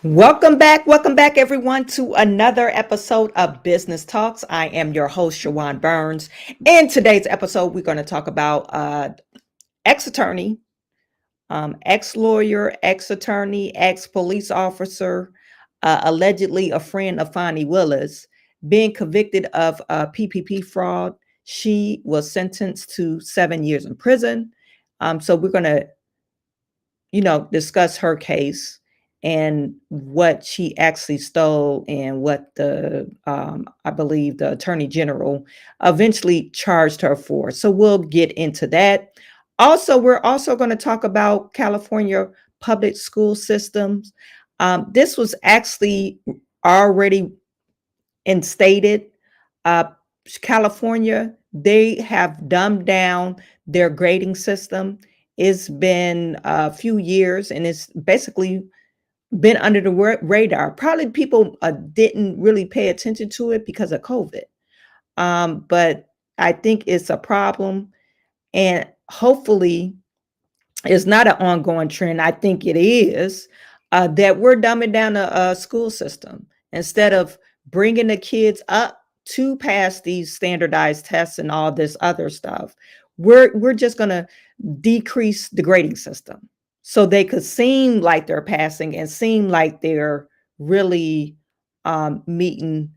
Welcome back, everyone, to another episode of Business Talks. I am your host, Chawanne Burns. In today's episode, we're going to talk about ex-attorney, ex-lawyer, ex-attorney, ex-police officer, allegedly a friend of Fani Willis, being convicted of PPP fraud. She was sentenced to 7 years in prison. So we're going to discuss her case and what she actually stole and what I believe the attorney general eventually charged her for. So we'll get into that. Also, we're also going to talk about California public school systems. This was actually already instated. Uh, California, they have dumbed down their grading system. It's been a few years and it's basically been under the radar. Probably people didn't really pay attention to it because of COVID. But I think it's a problem, and hopefully it's not an ongoing trend. I think it is that we're dumbing down the school system instead of bringing the kids up to pass these standardized tests and all this other stuff. We're just going to decrease the grading system so they could seem like they're passing and seem like they're really meeting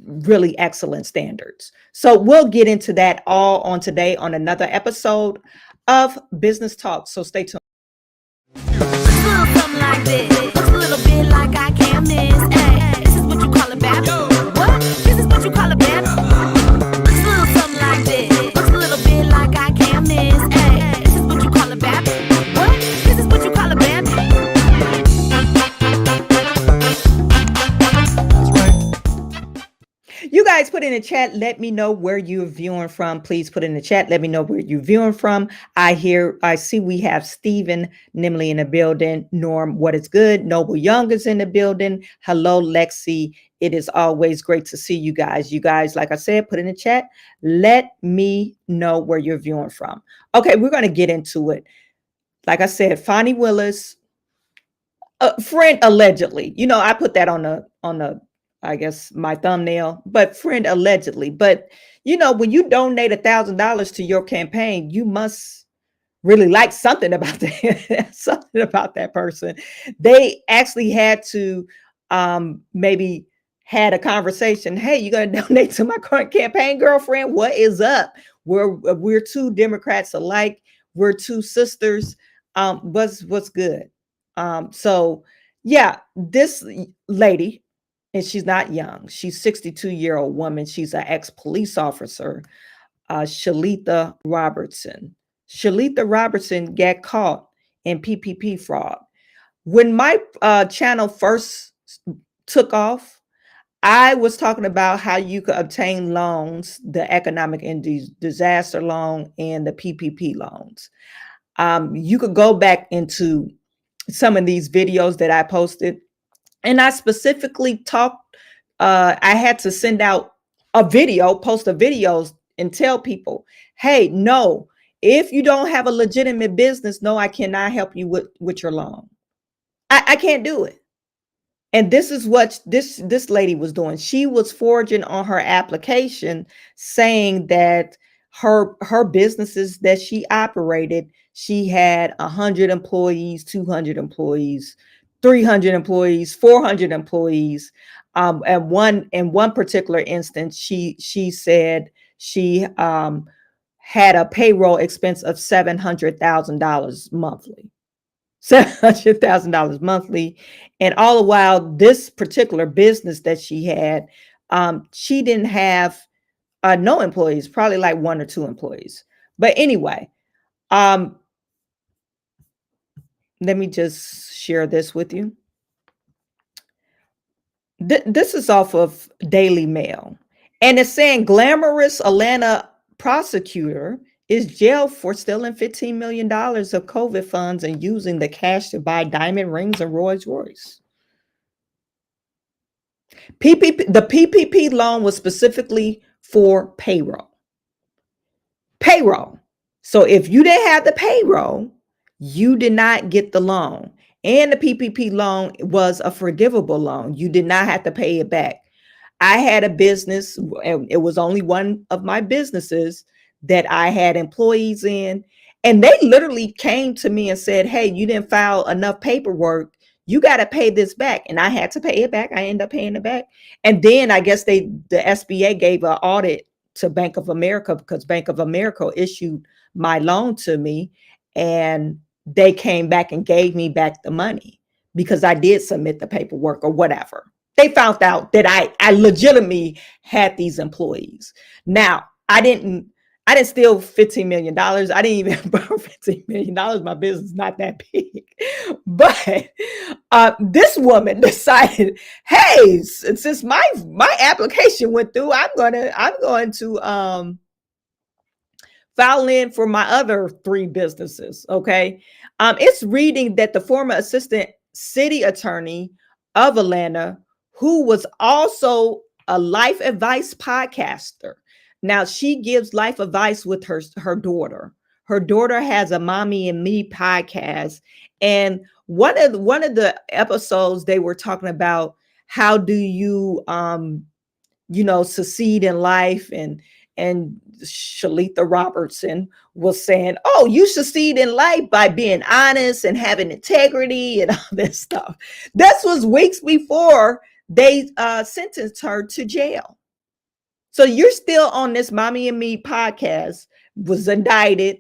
really excellent standards. So we'll get into that all on today on another episode of Business Talk. So stay tuned. Something like this. Looks a little bit like I can't miss. Hey, this is what you call a bad. What? This is what you call a bad. Looks a little something like this. Looks a little bit like I can't miss. Hey, this is what you call a bad. What? This is what you call a bad. You guys put in the chat, let me know where you're viewing from. Please put in the chat, let me know where you're viewing from. I see we have Stephen Nimley in the building. Norm, what is good? Noble Young is in the building. Hello, Lexi. It is always great to see you guys. You guys, like I said, put in the chat, let me know where you're viewing from. Okay, we're going to get into it. Like I said, Fani Willis, a friend allegedly. I put that on the I guess my thumbnail, but friend allegedly. But when you donate $1,000 to your campaign, you must really like something about that, something about that person. They actually had to maybe had a conversation. Hey, you gonna donate to my current campaign, girlfriend? What is up? We're two Democrats alike. We're two sisters. What's good? So yeah, this lady. And she's not young. She's 62-year-old woman. She's an ex-police officer, Shalita Robertson. Shalita Robertson got caught in PPP fraud. When my channel first took off, I was talking about how you could obtain loans, the economic and disaster loan and the PPP loans. You could go back into some of these videos that I posted. And I specifically talked, I had to send out a video, post a videos and tell people, hey, no, if you don't have a legitimate business, no, I cannot help you with your loan. I can't do it. And this is what this lady was doing. She was forging on her application saying that her businesses that she operated, she had 100 employees, 200 employees, 300 employees, 400 employees. And in one particular instance, she said she had a payroll expense of $700,000 monthly. $700,000 monthly. And all the while, this particular business that she had, she didn't have no employees, probably like 1 or 2 employees. But anyway, let me just share this with you. This is off of Daily Mail. And it's saying glamorous Atlanta prosecutor is jailed for stealing $15 million of COVID funds and using the cash to buy diamond rings and Rolls Royce. The PPP loan was specifically for payroll. Payroll. So if you didn't have the payroll, you did not get the loan. And the PPP loan was a forgivable loan. You did not have to pay it back. I had a business, and it was only one of my businesses that I had employees in. And they literally came to me and said, hey, you didn't file enough paperwork. You got to pay this back. And I had to pay it back. I ended up paying it back. And then I guess the SBA gave an audit to Bank of America, because Bank of America issued my loan to me. And they came back and gave me back the money because I did submit the paperwork or whatever. They found out that I legitimately had these employees. Now, I didn't steal $15 million. I didn't even borrow $15 million. My business is not that big. But this woman decided, hey, since my application went through, I'm going to file in for my other 3 businesses. Okay. It's reading that the former assistant city attorney of Atlanta, who was also a life advice podcaster. Now she gives life advice with her daughter. Her daughter has a Mommy and Me podcast. And one of the episodes, they were talking about how do you succeed in life, and Shalita Robertson was saying, oh, you succeed in life by being honest and having integrity and all this stuff. This was weeks before they sentenced her to jail. So you're still on this Mommy and Me podcast, was indicted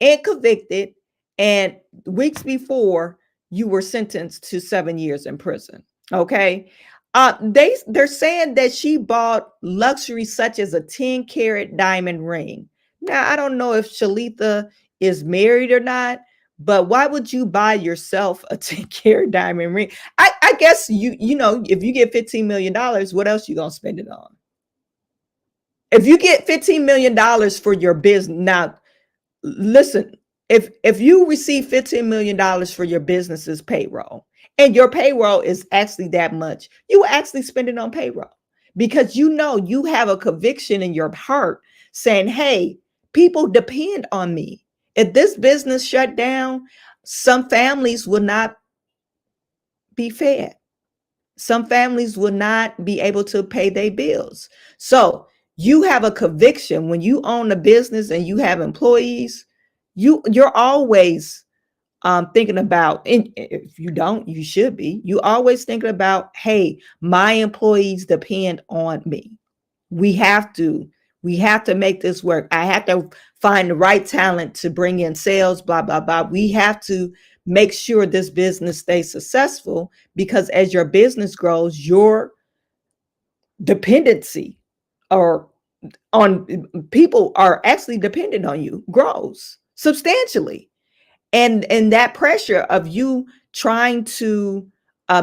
and convicted, and weeks before you were sentenced to 7 years in prison. Okay. They're saying that she bought luxury such as a 10-carat diamond ring. Now, I don't know if Shalita is married or not, but why would you buy yourself a 10-carat diamond ring? I guess if you get $15 million, what else you gonna spend it on? If you get $15 million for your business, now listen, if you receive $15 million for your business's payroll, and your payroll is actually that much, you actually spend it on payroll, because you have a conviction in your heart saying, hey, people depend on me. If this business shut down, some families will not be fed. Some families will not be able to pay their bills. So you have a conviction when you own a business and you have employees, you're always thinking about, and if you don't, you should be, you always thinking about, hey, my employees depend on me. We have to make this work. I have to find the right talent to bring in sales, blah, blah, blah. We have to make sure this business stays successful, because as your business grows, your dependency or on people are actually dependent on you grows substantially. And that pressure of you trying to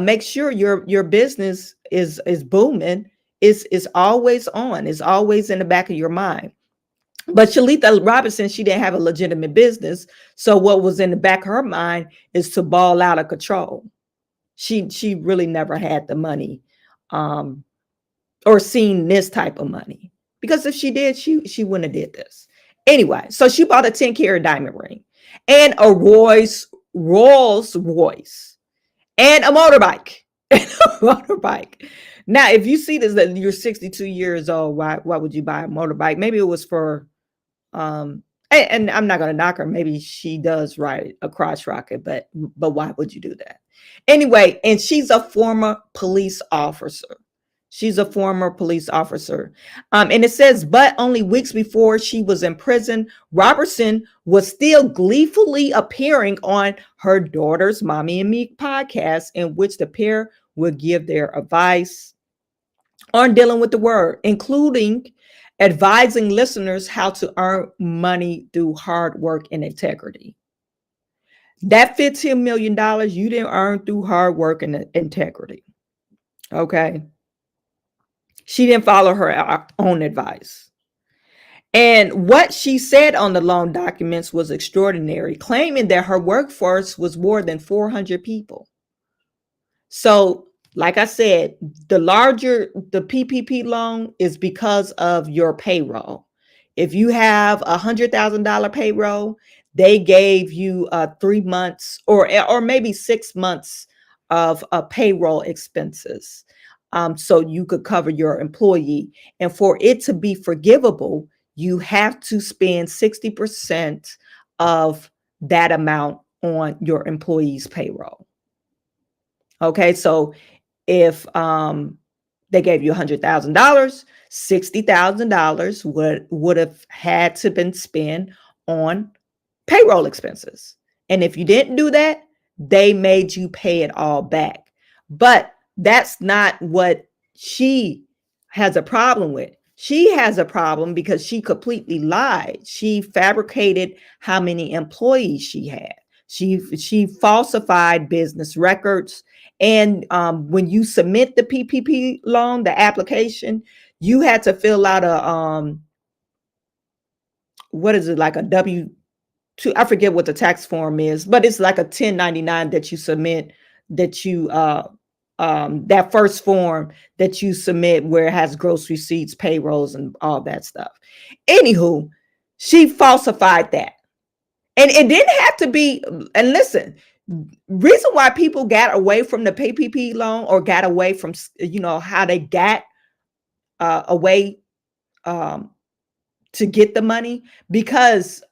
make sure your business is booming is always on, is always in the back of your mind. But Shalita Robinson, she didn't have a legitimate business, so what was in the back of her mind is to ball out of control. She really never had the money, or seen this type of money, because if she did, she wouldn't have did this anyway. So she bought a 10-carat diamond ring and a Rolls Royce and a motorbike. Now, if you see this, that you're 62 years old, why would you buy a motorbike? Maybe it was for, and I'm not going to knock her. Maybe she does ride a crotch rocket, but why would you do that? Anyway, and she's a former police officer. She's a former police officer. And it says, but only weeks before she was in prison, Robertson was still gleefully appearing on her daughter's Mommy and Me podcast, in which the pair would give their advice on dealing with the word, including advising listeners how to earn money through hard work and integrity. That $15 million you didn't earn through hard work and integrity. Okay. She didn't follow her own advice. And what she said on the loan documents was extraordinary, claiming that her workforce was more than 400 people. So, like I said, the larger the PPP loan is because of your payroll. If you have $100,000 payroll, they gave you 3 months or maybe 6 months of payroll expenses, so you could cover your employee. And for it to be forgivable, you have to spend 60% of that amount on your employee's payroll. Okay, so if they gave you $100,000, $60,000 would have had to been spent on payroll expenses. And if you didn't do that, they made you pay it all back. But that's not what she has a problem with. She has a problem because she completely lied. She fabricated how many employees she had. She falsified business records. And when you submit the PPP loan, the application, you had to fill out a what is it, like a W-2? I forget what the tax form is, but it's like a 1099 that you submit, that you that first form that you submit where it has gross receipts, payrolls, and all that stuff. Anywho, she falsified that. And it didn't have to be, and listen, reason why people got away from the PPP loan, or got away from, how they got away to get the money, because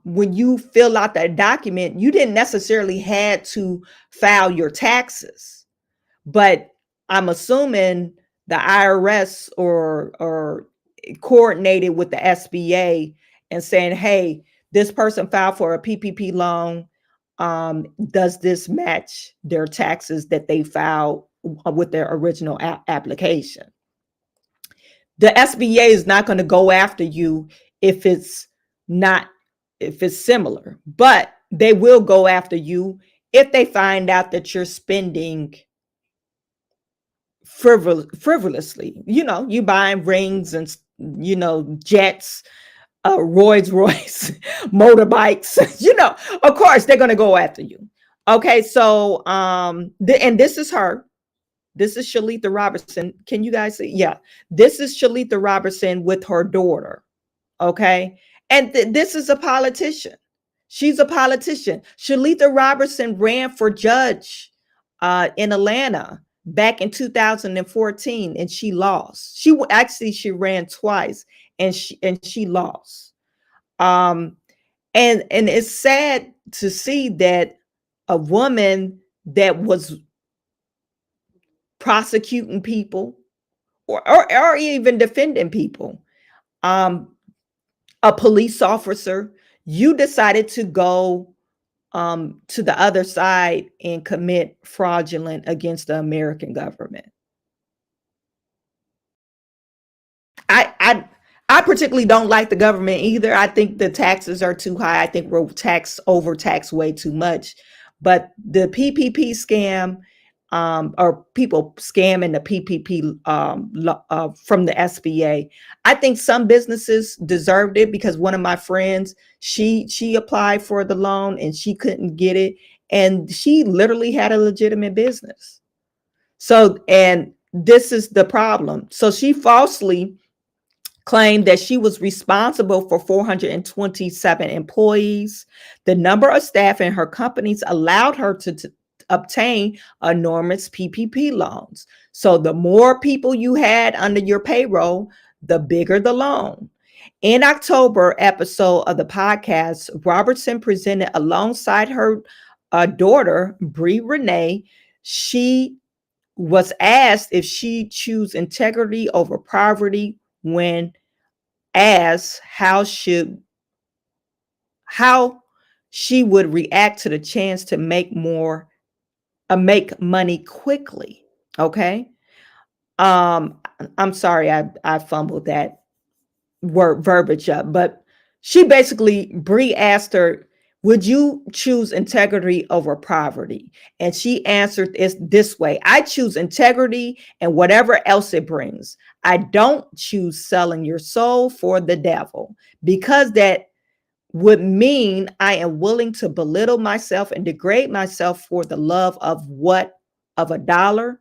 when you fill out that document, you didn't necessarily had to file your taxes. But I'm assuming the IRS or coordinated with the SBA and saying, hey, this person filed for a PPP loan. Does this match their taxes that they filed with their original application? The SBA is not going to go after you if it's similar, but they will go after you if they find out that you're spending frivolously. You buying rings and jets, Rolls Royce, motorbikes. Of course they're going to go after you. Okay, so and this is her. This is Shalita Robertson. Can you guys see? Yeah, this is Shalita Robertson with her daughter. Okay, and this is a politician. She's a politician. Shalita Robertson ran for judge in Atlanta back in 2014, and she lost. She ran twice, and she lost. And it's sad to see that a woman that was prosecuting people or even defending people, a police officer, you decided to go to the other side and commit fraudulent against the American government. I particularly don't like the government either. I think the taxes are too high. I think we're overtaxed way too much. But the PPP scam, or people scamming the PPP from the SBA, I think some businesses deserved it, because one of my friends, she applied for the loan and she couldn't get it, and she literally had a legitimate business. So, and this is the problem. So she falsely claimed that she was responsible for 427 employees. The number of staff in her companies allowed her to obtain enormous PPP loans. So the more people you had under your payroll, the bigger the loan. In October episode of the podcast, Robertson presented alongside her daughter, Bree Renee. She was asked if she choose integrity over poverty when asked how she would react to the chance to make money quickly. Okay. I'm sorry, I fumbled that word verbiage up, but Bree asked her, would you choose integrity over poverty? And she answered this way: I choose integrity and whatever else it brings. I don't choose selling your soul for the devil, because that would mean I am willing to belittle myself and degrade myself for the love of a dollar.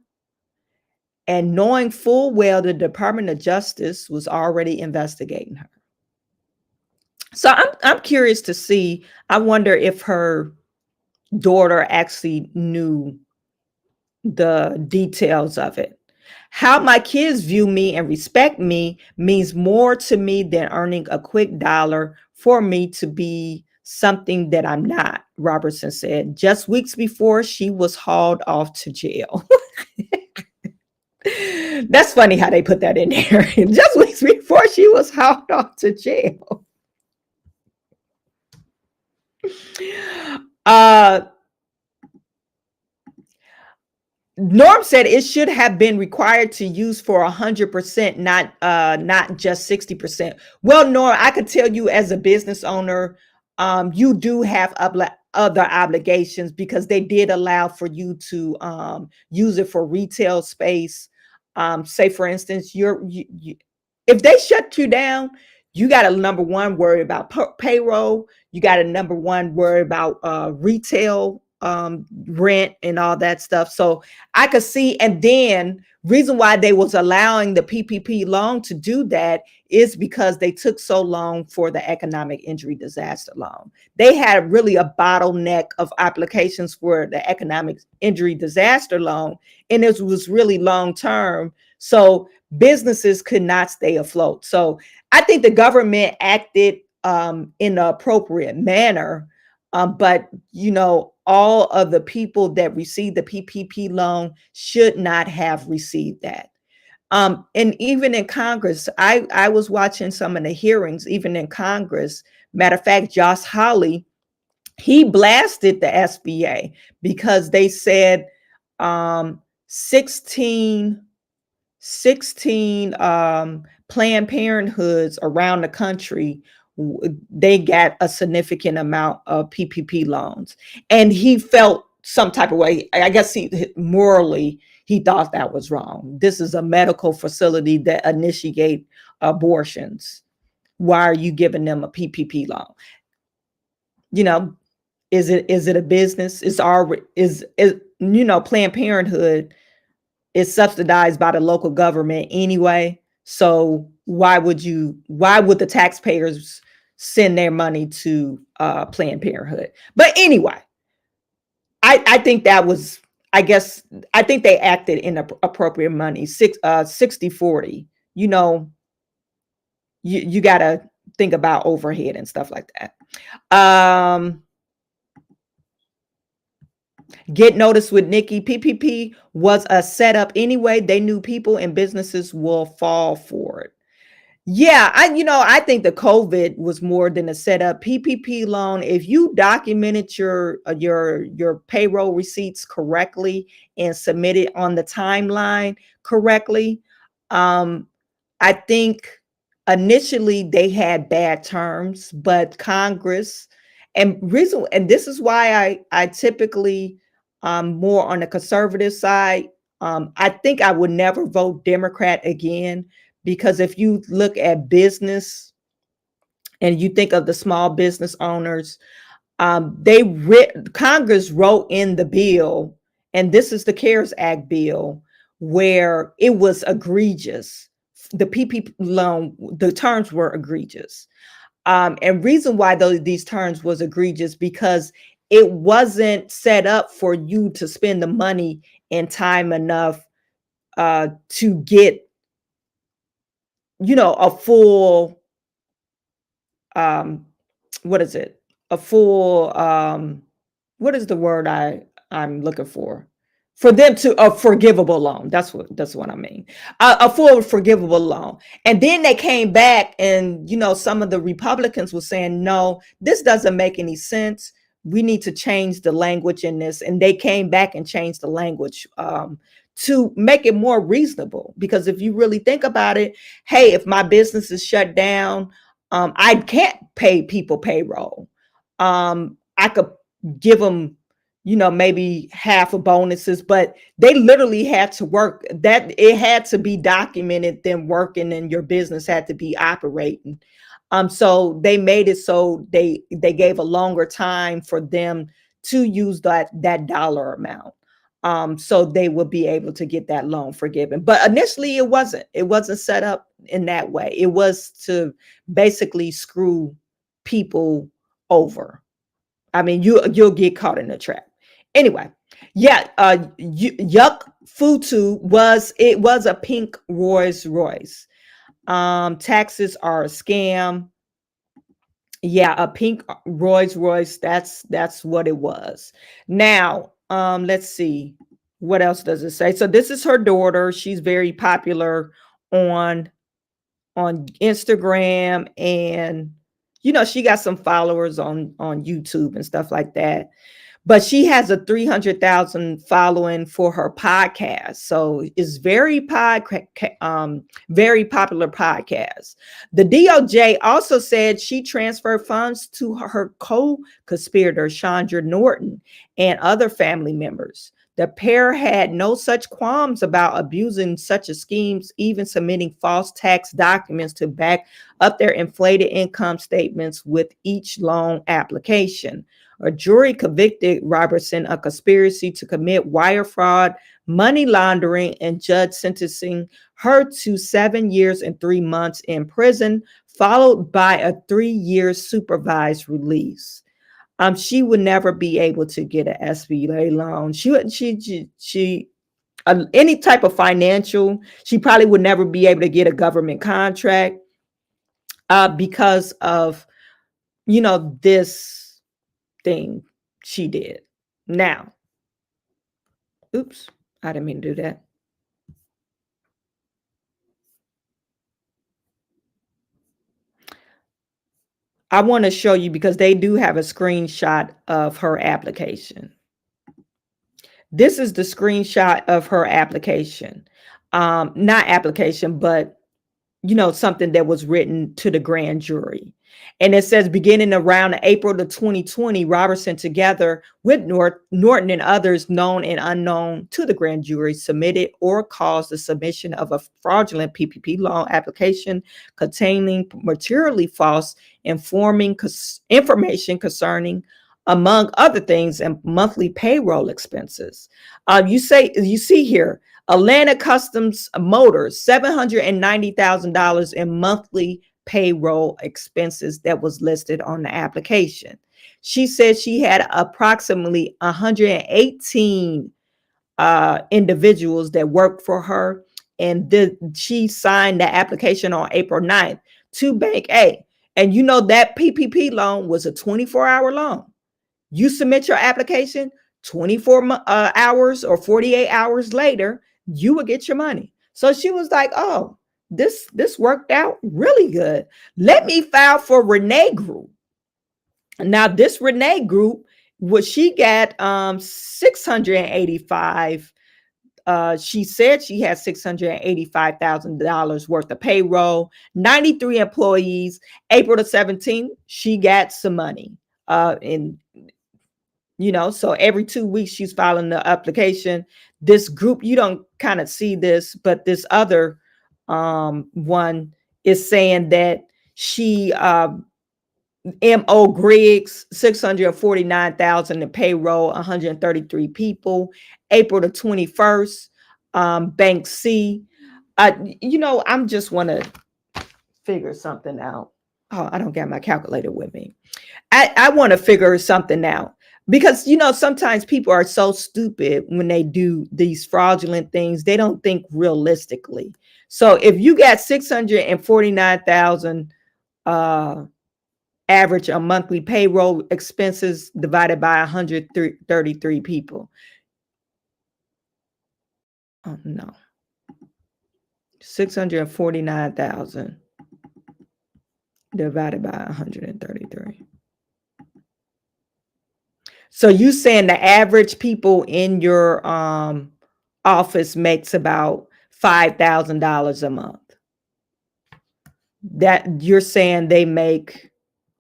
And knowing full well the Department of Justice was already investigating her. So I'm curious to see. I wonder if her daughter actually knew the details of it. How my kids view me and respect me means more to me than earning a quick dollar for me to be something that I'm not, Robertson said, just weeks before she was hauled off to jail. That's funny how they put that in there. Just weeks before she was hauled off to jail. Uh, Norm said it should have been required to use for 100%, not just 60%. Well, Norm, I could tell you as a business owner, you do have other obligations because they did allow for you to use it for retail space. Say, for instance, if they shut you down, you got to number one worry about payroll. You got to number one worry about retail rent and all that stuff. So I could see, and then reason why they was allowing the PPP loan to do that is because they took so long for the economic injury disaster loan. They had really a bottleneck of applications for the economic injury disaster loan, and it was really long term. So businesses could not stay afloat. So I think the government acted in the appropriate manner. But all of the people that received the PPP loan should not have received that. And even in Congress, I was watching some of the hearings, even in Congress. Matter of fact, Josh Hawley, he blasted the SBA because they said 16 Planned Parenthoods around the country, they got a significant amount of PPP loans. And he felt some type of way. I guess morally, he thought that was wrong. This is a medical facility that initiate abortions. Why are you giving them a PPP loan? Is it a business? Is Planned Parenthood is subsidized by the local government anyway. So why would the taxpayers send their money to Planned Parenthood? But anyway, I think that was, I think they acted in appropriate money. 60-40. You got to think about overhead and stuff like that. Get noticed with Nikki. PPP was a setup anyway. They knew people and businesses will fall for it. Yeah, I think the COVID was more than a setup. PPP loan, if you documented your payroll receipts correctly and submitted on the timeline correctly, I think initially they had bad terms, but Congress and this is why I typically more on the conservative side. I think I would never vote Democrat again, because if you look at business and you think of the small business owners, Congress wrote in the bill, and this is the CARES Act bill, where it was egregious. The PPP loan, the terms were egregious. And reason why these terms was egregious, because it wasn't set up for you to spend the money in time enough to get, a full, what is it? A full, what is the word I'm looking for? For them to a forgivable loan. That's what I mean. A full forgivable loan. And then they came back, and some of the Republicans were saying, no, this doesn't make any sense. We need to change the language in this. And they came back and changed the language to make it more reasonable. Because if you really think about it, hey, if my business is shut down, I can't pay people payroll. I could give them, maybe half of bonuses, but they literally had to work. That it had to be documented, them working, and your business had to be operating. So they made it so they gave a longer time for them to use that dollar amount. So they would be able to get that loan forgiven. But initially it wasn't set up in that way. It was to basically screw people over. I mean, you'll get caught in a trap. Anyway, yeah, Yuck Futu was a pink Rolls Royce. Taxes are a scam. Yeah, a pink Rolls Royce. That's what it was. Now, let's see. What else does it say? So this is her daughter. She's very popular on Instagram, and she got some followers on YouTube and stuff like that. But she has a 300,000 following for her podcast. So it's very popular podcast. The DOJ also said she transferred funds to her co-conspirator, Chandra Norton, and other family members. The pair had no such qualms about abusing such a schemes, even submitting false tax documents to back up their inflated income statements with each loan application. A jury convicted Robertson of conspiracy to commit wire fraud, money laundering, and judge sentencing her to 7 years and 3 months in prison, followed by a 3-year supervised release. She would never be able to get an SBA loan. She any type of financial. She probably would never be able to get a government contract because of this thing she did. Now, oops, I didn't mean to do that. I want to show you because they do have a screenshot of her application. This is the screenshot of her application. Not application, but something that was written to the grand jury. And it says, beginning around April of 2020, Robertson, together with Norton and others known and unknown to the grand jury, submitted or caused the submission of a fraudulent PPP loan application containing materially false information concerning, among other things, and monthly payroll expenses. You see here, Atlanta Customs Motors, $790,000 in monthly payroll expenses that was listed on the application. She said she had approximately 118 individuals that worked for her, and she signed the application on April 9th to Bank A. And that PPP loan was a 24-hour loan. You submit your application 24 hours or 48 hours later, you will get your money. So she was like, oh, this worked out really good. Let me file for Renee Group. Now, this Renee Group, she got 685. She said she had $685,000 worth of payroll, 93 employees. April the 17th, she got some money. So every 2 weeks she's filing the application. This group, you don't kind of see this, but this other one is saying that she M.O. Griggs, 649,000 in payroll, 133 people. April the 21st, Bank C. I'm just want to figure something out. Oh, I don't got my calculator with me. I want to figure something out. Because, sometimes people are so stupid when they do these fraudulent things, they don't think realistically. So if you got 649,000 average a monthly payroll expenses divided by 133 people. Oh, no. 649,000 divided by 133. So you saying the average people in your office makes about $5,000 a month. That you're saying they make,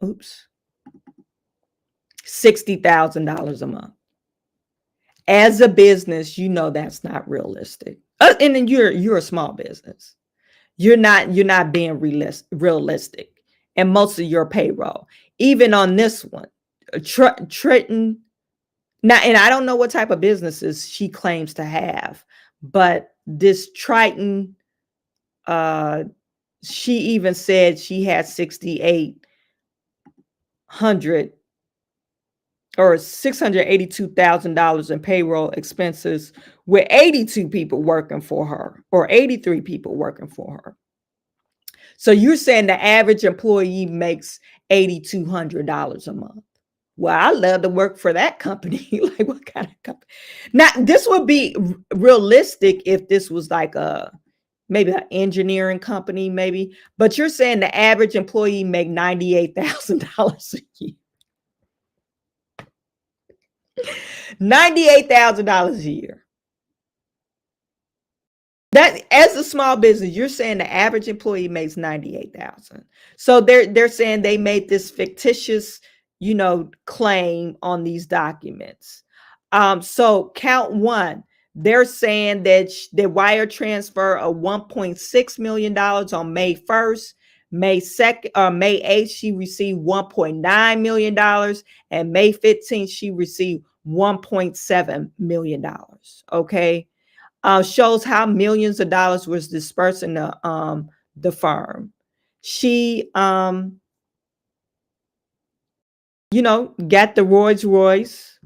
$60,000 a month. As a business, that's not realistic. And then you're a small business. You're not being realistic. And most of your payroll, even on this one, Triton. Now, and I don't know what type of businesses she claims to have, but this Triton, she even said she had 68 or $682,000 in payroll expenses with 82 people working for her or 83 people working for her. So you're saying the average employee makes $8,200 a month. Well, I love to work for that company. Like, what kind of company? Now, this would be realistic if this was like maybe an engineering company, maybe. But you're saying the average employee make $98,000 a year. $98,000 a year. That, as a small business, you're saying the average employee makes 98,000. So they're saying they made this fictitious, claim on these documents. So count one, they're saying that the wire transfer of $1.6 million on May 1st, May 2nd, May 8th, she received $1.9 million, and May 15th, she received $1.7 million. Okay. Shows how millions of dollars was dispersed in the firm. She, got the Rolls Royce,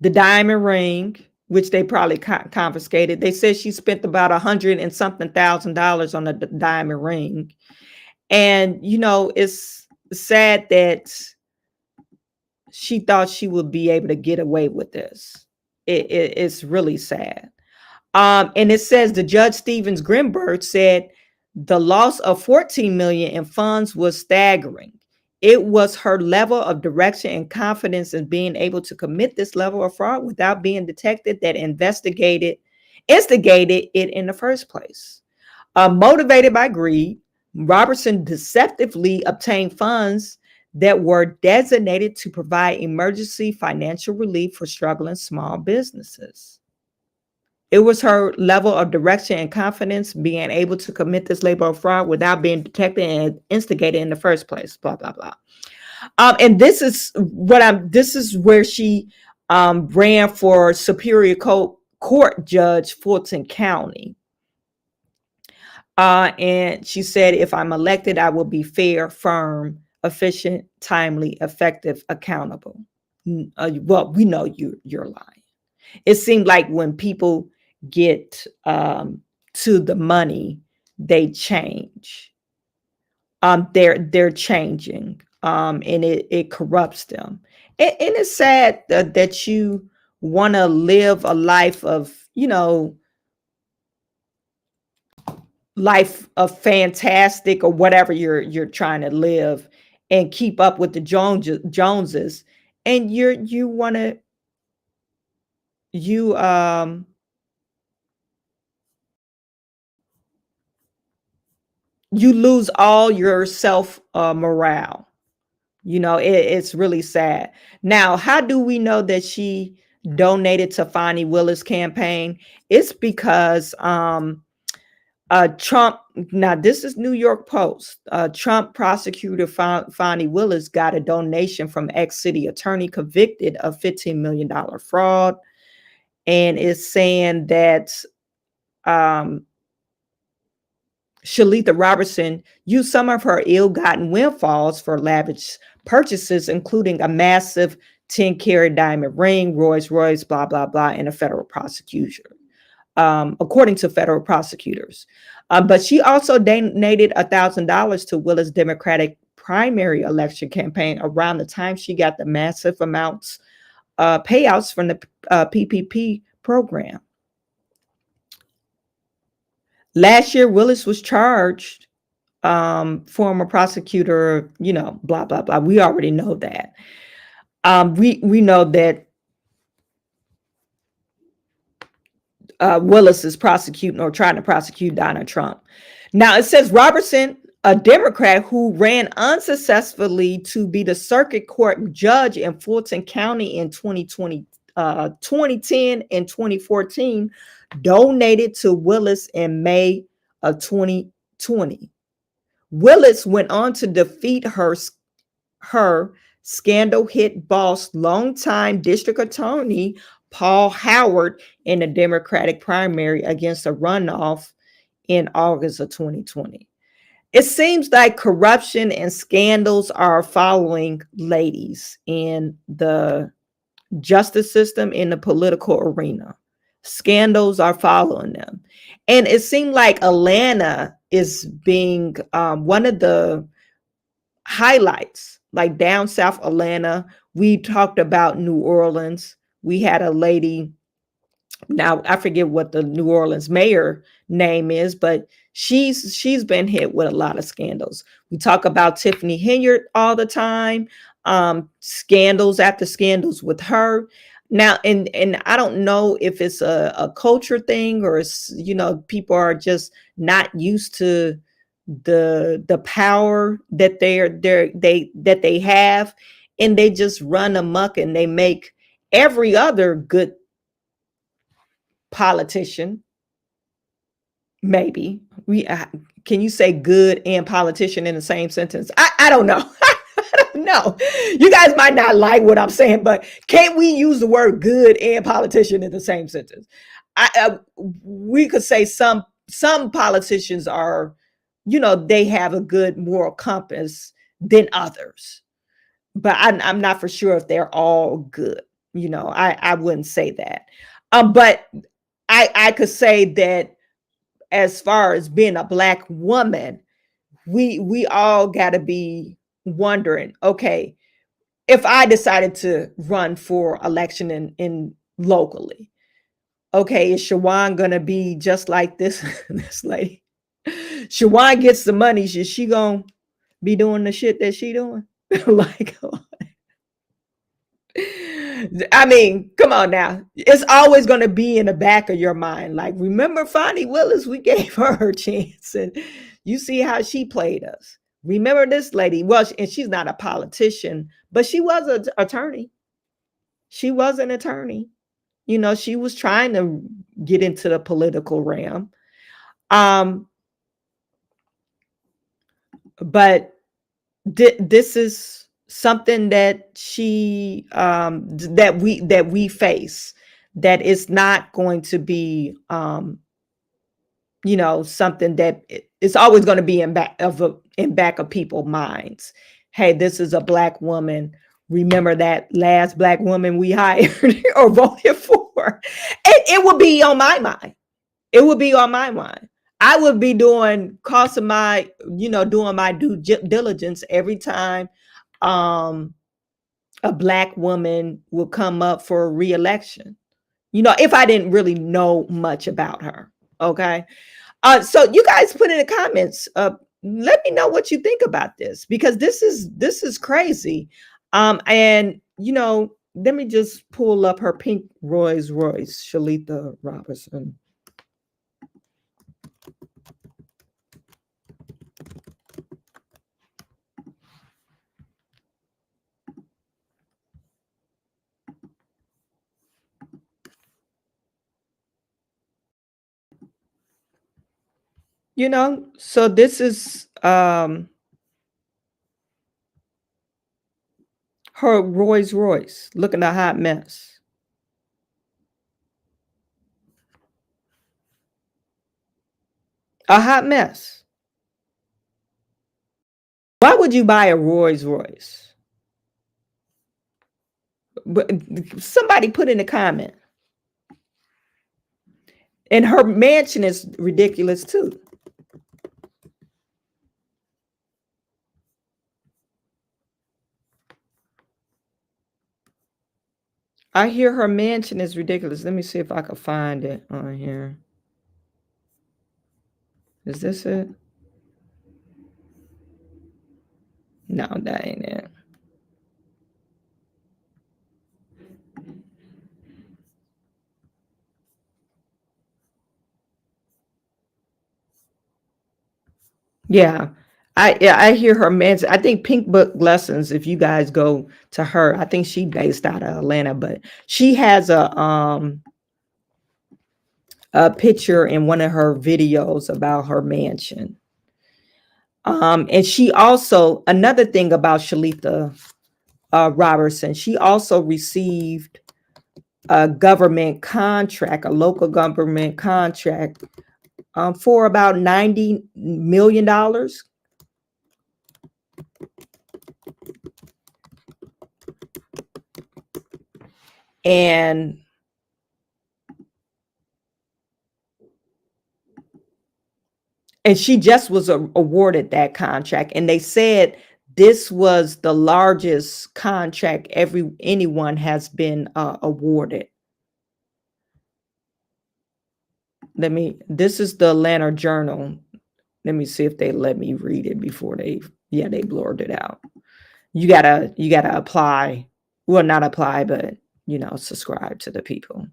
the diamond ring, which they probably confiscated. They said she spent about $100 and something thousand on a diamond ring. And, it's sad that she thought she would be able to get away with this. It's really sad. And it says the Judge Stevens Grimberg said the loss of $14 million in funds was staggering. It was her level of direction and confidence in being able to commit this level of fraud without being detected that instigated it in the first place. Motivated by greed, Robertson deceptively obtained funds that were designated to provide emergency financial relief for struggling small businesses. It was her level of direction and confidence being able to commit this labor of fraud without being detected and instigated in the first place, blah, blah, blah. And this is where she ran for Superior Court Judge, Fulton County. And she said, if I'm elected, I will be fair, firm, efficient, timely, effective, accountable. Well, we know you're lying. It seemed like when people get to the money, they change. They're changing, and it corrupts them. And it's sad that you want to live a life of, life of fantastic or whatever you're trying to live and keep up with the Joneses, and you want to you lose all your self morale. It's really sad. Now, how do we know that she donated to Fani Willis campaign? It's because Trump, now this is New York Post. Trump prosecutor Fani Willis got a donation from ex-city attorney convicted of $15 million fraud, and is saying that Shalita Robertson used some of her ill-gotten windfalls for lavish purchases, including a massive 10-carat diamond ring, Rolls Royce, blah, blah, blah, in a federal prosecution. According to federal prosecutors. But she also donated $1,000 to Willis' Democratic primary election campaign around the time she got the massive amounts payouts from the PPP program. Last year, Willis was charged, former prosecutor, blah, blah, blah. We already know that. We know that Willis is prosecuting or trying to prosecute Donald Trump. Now, it says Robertson, a Democrat who ran unsuccessfully to be the circuit court judge in Fulton County in 2010 and 2014, donated to Willis in May of 2020. Willis went on to defeat her scandal hit boss, longtime district attorney Paul Howard in the Democratic primary against a runoff in August of 2020. It seems like corruption and scandals are following ladies in the justice system, in the political arena. Scandals are following them. And it seemed like Atlanta is being one of the highlights, like down South Atlanta. We talked about New Orleans. We had a lady, now I forget what the New Orleans mayor name is, but she's been hit with a lot of scandals. We talk about Tiffany Henyard all the time, scandals after scandals with her. Now, and I don't know if it's a culture thing, or it's, people are just not used to the power that they have, and they just run amok, and they make every other good politician, maybe we can you say good and politician in the same sentence? I don't know. I don't know. You guys might not like what I'm saying, but can't we use the word good and politician in the same sentence? We could say some politicians are, they have a good moral compass than others, but I'm not for sure if they're all good. I wouldn't say that. But I could say that as far as being a Black woman, we all got to be wondering, okay, if I decided to run for election in locally, okay, is Chawanne gonna be just like this this lady? Chawanne gets the money, is she gonna be doing the shit that she doing? Like, I mean, come on now. It's always going to be in the back of your mind. Like, remember Fani Willis? We gave her her chance, and you see how she played us. Remember this lady? Well, and she's not a politician, but she was an attorney. She was an attorney. She was trying to get into the political realm. But this is something that that we face, that is not going to be something that it's always going to be in back of people's minds. Hey, this is a Black woman. Remember that last Black woman we hired or voted for? It would be on my mind. It would be on my mind. I would be doing my due diligence every time a Black woman will come up for re-election. If I didn't really know much about her. Okay. So you guys put in the comments, let me know what you think about this, because this is crazy. And let me just pull up her pink Rolls Royce, Shalita Robertson. So this is her Rolls Royce, looking a hot mess. A hot mess. Why would you buy a Rolls Royce? But somebody put in a comment. And her mansion is ridiculous too. I hear her mansion is ridiculous. Let me see if I can find it on here. Is this it? No, that ain't it. Yeah. I hear her mansion. I think Pink Book Lessons, if you guys go to her, I think she based out of Atlanta, but she has a picture in one of her videos about her mansion. And she also, another thing about Shalita Robertson, she also received a government contract, a local government contract, for about $90 million, And she just was awarded that contract, and they said this was the largest contract anyone has been awarded. This is the Atlanta Journal. Let me see if they let me read it before they blurred it out. You gotta apply. Well, not apply, but subscribe to the people.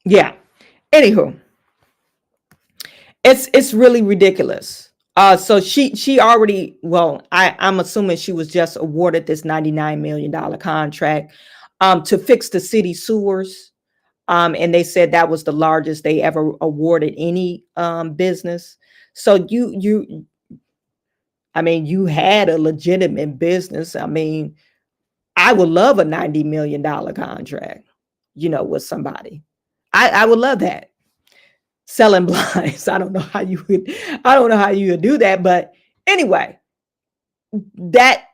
Yeah. Anywho, it's really ridiculous. So she already, well, I'm assuming she was just awarded this $99 million contract to fix the city sewers. And they said that was the largest they ever awarded any business. So I mean, you had a legitimate business. I mean, I would love a $90 million contract, with somebody. I would love that. Selling blinds. I don't know how you would do that. But anyway, that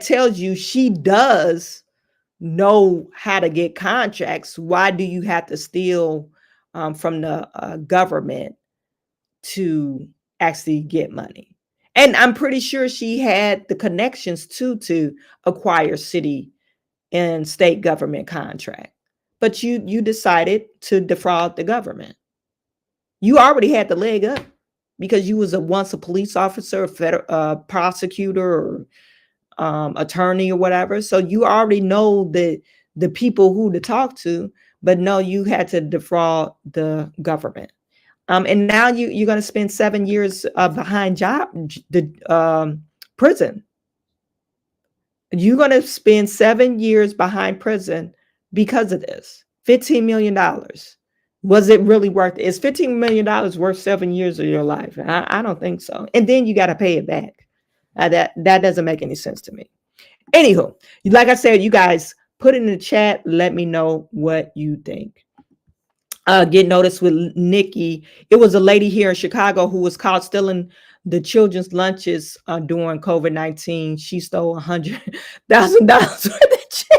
tells you she does know how to get contracts. Why do you have to steal from the government to actually get money? And I'm pretty sure she had the connections to acquire city and state government contract. But you decided to defraud the government. You already had the leg up because you was once a police officer, a federal prosecutor, or attorney or whatever. So you already know the people who to talk to. But no, you had to defraud the government. And now you're going to spend 7 years behind prison. You're going to spend 7 years behind prison because of this. $15 million. Was it really worth it? Is $15 million worth 7 years of your life? I don't think so. And then you got to pay it back. That doesn't make any sense to me. Anywho, like I said, you guys put it in the chat. Let me know what you think. Get noticed with Nikki. It was a lady here in Chicago who was caught stealing the children's lunches during COVID-19. She stole $100,000 worth of chicken.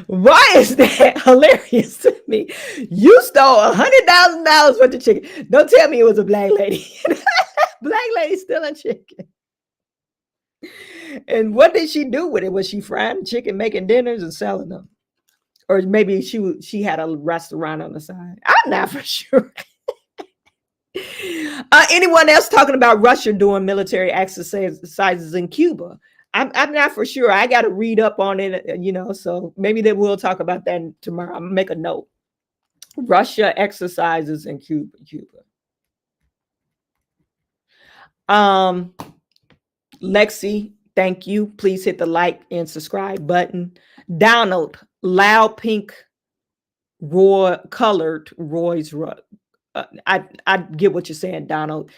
Why is that hilarious to me? You stole $100,000 worth of chicken. Don't tell me it was a black lady. Black lady stealing chicken. And what did she do with it? Was she frying chicken, making dinners, and selling them? Or maybe she had a restaurant on the side. I'm not for sure. Anyone else talking about Russia doing military exercises in Cuba? I'm not for sure. I got to read up on it, so maybe they will talk about that tomorrow. I'm gonna make a note. Russia exercises in Cuba. Lexi, thank you. Please hit the like and subscribe button. Donald, loud pink colored Roy's rug. I get what you're saying, Donald.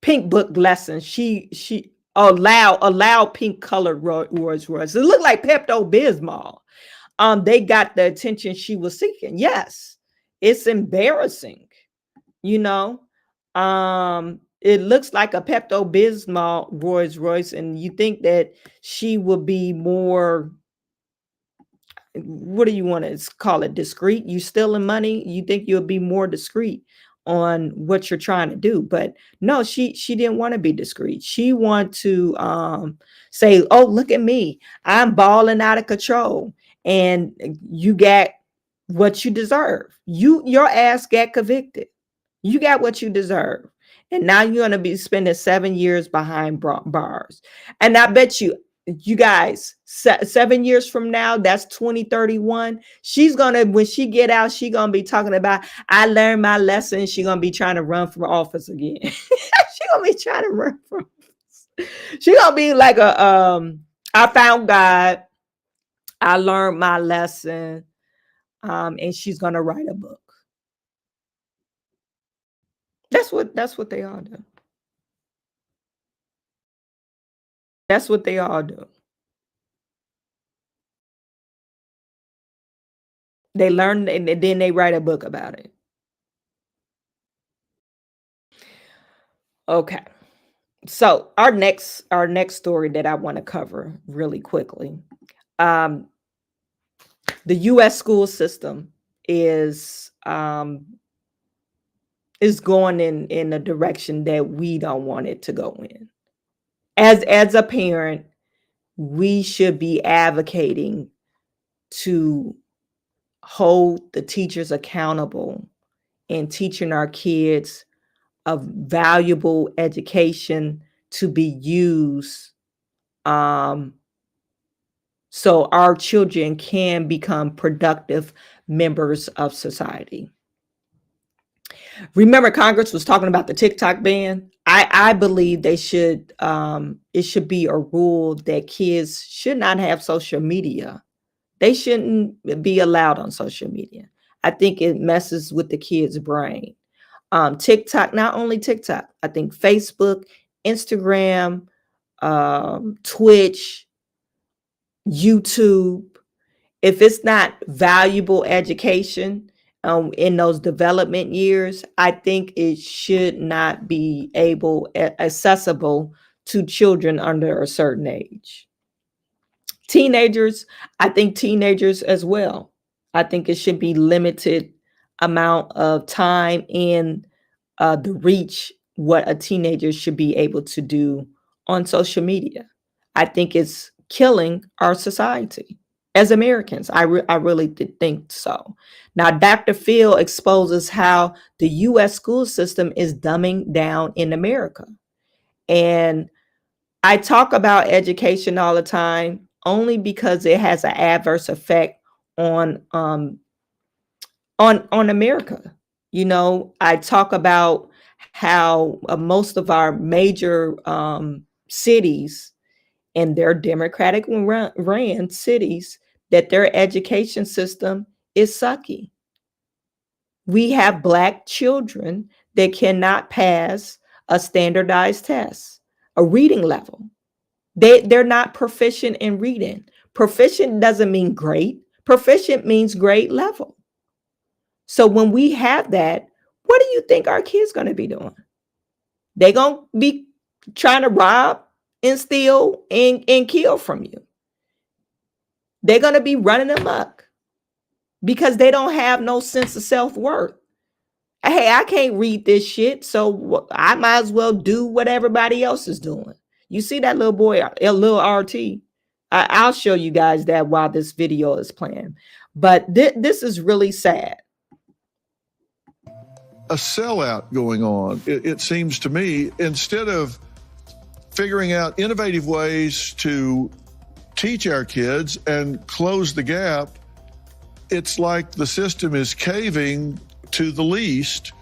Pink book lesson. A loud pink colored Roy's Royce. It looked like Pepto-Bismol. They got the attention she was seeking. Yes, it's embarrassing. It looks like a Pepto-Bismol Rolls Royce, and you think that she would be more, what do you want to call it, discreet? You stealing money, you think you'll be more discreet on what you're trying to do. But no, she didn't want to be discreet. She want to say, oh, look at me, I'm balling out of control, and you got what you deserve. Your ass got convicted. You got what you deserve. And now you're going to be spending 7 years behind bars. And I bet you guys, 7 years from now, that's 2031. She's going to, when she get out, she's going to be talking about, I learned my lesson. She's going to be trying to run for office again. She's going to be trying to run for office. She's going to be like I found God. I learned my lesson. And she's going to write a book. That's what they all do. That's what they all do. They learn and then they write a book about it. Okay. So our next story that I want to cover really quickly. Um, the US school system is going in a direction that we don't want it to go in. As a parent, we should be advocating to hold the teachers accountable and teaching our kids a valuable education to be used um, so our children can become productive members of society. Remember, Congress was talking about the TikTok ban. I believe they should it should be a rule that kids should not have social media. They shouldn't be allowed on social media. I think it messes with the kids' brain. TikTok, not only TikTok, I think Facebook, Instagram, Twitch, YouTube, if it's not valuable education in those development years, I think it should not be accessible to children under a certain age. Teenagers, I think teenagers as well. I think it should be limited amount of time and the reach what a teenager should be able to do on social media. I think it's killing our society as Americans. I really did think so. Now, Dr. Phil exposes how the U.S. school system is dumbing down in America. And I talk about education all the time only because it has an adverse effect on on America. You know, I talk about how most of our major cities and their Democratic ran cities that their education system is sucky. We have Black children that cannot pass a standardized test, a reading level. They're not proficient in reading. Proficient doesn't mean great. Proficient means grade level. So when we have that, what do you think our kids going to be doing? They going to be trying to rob and steal and kill from you. They're going to be running amok because they don't have no sense of self-worth. Hey, I can't read this shit, so I might as well do what everybody else is doing. You see that little boy, a little RT? I'll show you guys that while this video is playing. But this is really sad. A sellout going on, it seems to me, instead of figuring out innovative ways to teach our kids and close the gap, it's like the system is caving to the least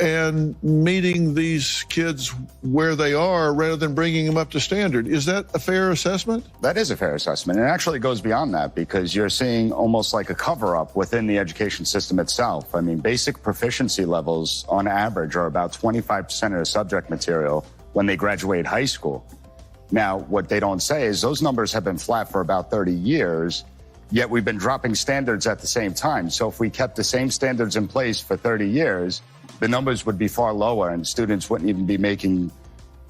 and meeting these kids where they are rather than bringing them up to standard. Is that a fair assessment? That is a fair assessment. It actually goes beyond that because you're seeing almost like a cover-up within the education system itself. I mean, basic proficiency levels on average are about 25% of the subject material when they graduate high school. Now, what they don't say is those numbers have been flat for about 30 years, yet we've been dropping standards at the same time. So if we kept the same standards in place for 30 years, the numbers would be far lower and students wouldn't even be making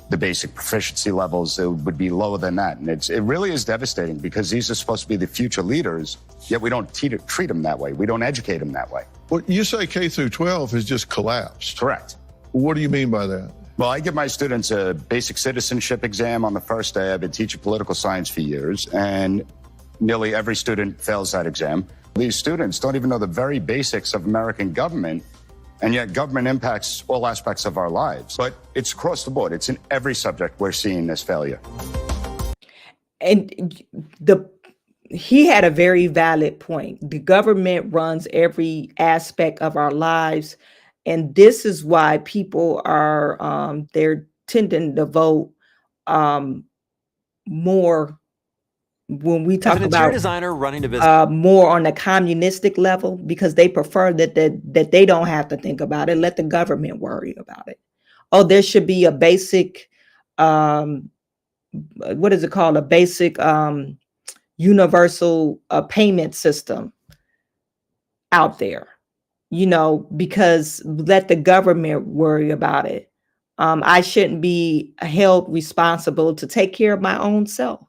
the basic proficiency levels. It would be lower than that. And it really is devastating because these are supposed to be the future leaders, yet we don't treat them that way. We don't educate them that way. Well, you say K through 12 has just collapsed. Correct. What do you mean by that? Well, I give my students a basic citizenship exam on the first day. I've been teaching political science for years, and nearly every student fails that exam. These students don't even know the very basics of American government, and yet government impacts all aspects of our lives. But it's across the board. It's in every subject we're seeing this failure. And he had a very valid point. The government runs every aspect of our lives. And this is why people are they're tending to vote more when we As talk an interior about designer running a business, more on the communistic level, because they prefer that they don't have to think about it. Let the government worry about it. Oh, there should be a basic, what is it called? A basic universal payment system out there, because let the government worry about it. I shouldn't be held responsible to take care of my own self.